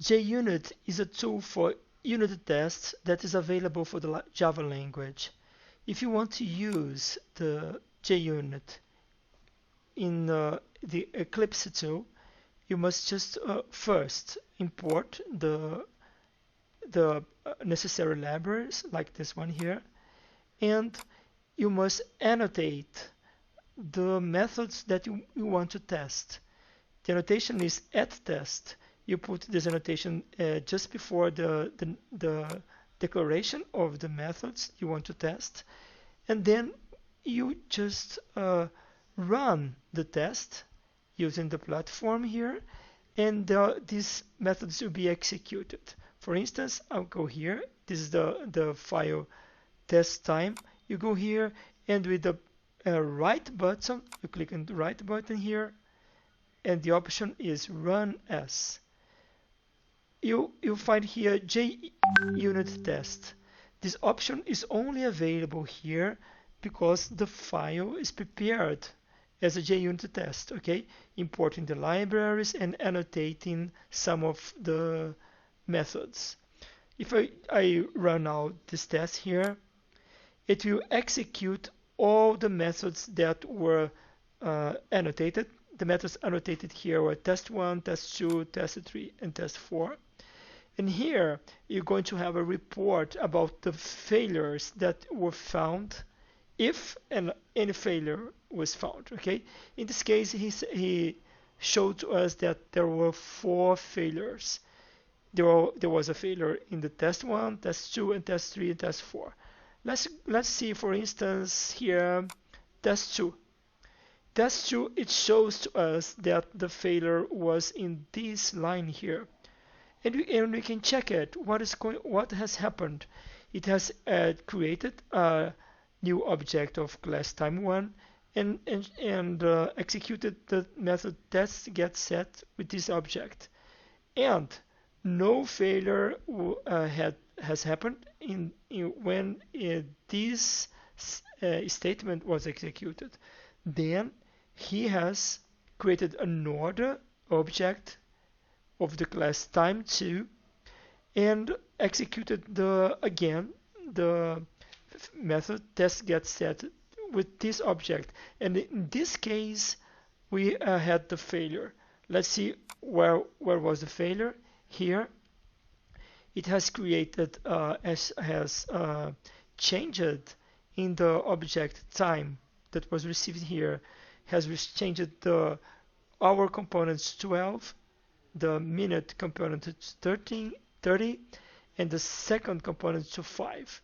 JUnit is a tool for unit tests that is available for the Java language. If you want to use the JUnit in the Eclipse tool, you must just first import the necessary libraries like this one here, and you must annotate the methods that you want to test. The annotation is @test. You put this annotation just before the declaration of the methods you want to test, and then you just run the test using the platform here, and these methods will be executed. For instance, I'll go here. This is the file test time. You go here, and with the right button, you click on the right button here, and the option is Run As. You'll find here JUnit test. This option is only available here because the file is prepared as a JUnit test, okay? Importing the libraries and annotating some of the methods. If I run out this test here, it will execute all the methods that were annotated. The methods annotated here were test1, test2, test3, and test4. And here you're going to have a report about the failures that were found, if any failure was found. Okay. In this case, he showed to us that there were 4 failures. There was a failure in the test1, test2, and test3, and test4. Let's see, for instance, here test2. Test2, it shows to us that the failure was in this line here, and we can check it. What has happened? It has created a new object of class time1 and executed the method test get set with this object, and no failure has happened when this statement was executed. Then he has created another object of the class time2 and executed again the method test get set with this object. And in this case, we had the failure. Let's see where was the failure. Here, it has created has changed in the object time that was received here, has changed the hour component to 12, the minute component to 30, and the second component to 5.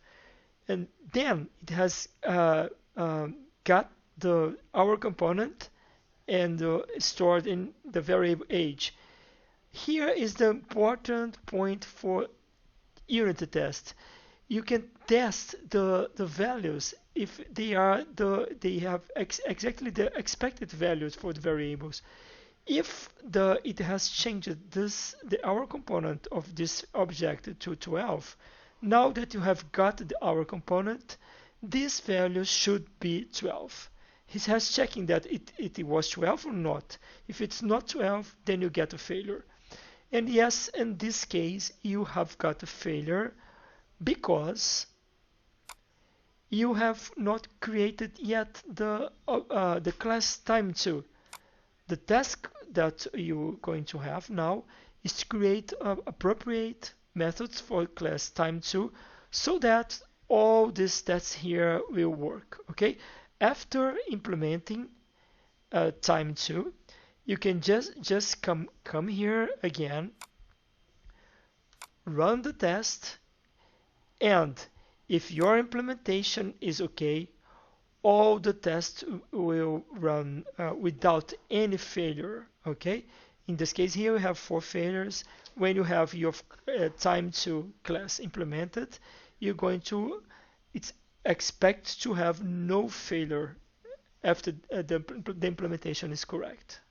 And then it has got the hour component and stored in the variable age. Here is the important point for unit test. You can test the values if they have exactly the expected values for the variables. If it has changed the hour component of this object to 12, now that you have got the hour component, this value should be 12. He has checking that it was 12 or not. If it's not 12, then you get a failure. And yes, in this case, you have got a failure because you have not created yet the class time2. The task that you're going to have now is to create appropriate methods for class time2 so that all these tests here will work. Okay. After implementing time2, you can just come here again, run the test, and if your implementation is okay, all the tests will run without any failure. Okay. In this case here we have 4 failures. When you have your time2 class implemented, you're going to expect to have no failure after the implementation is correct.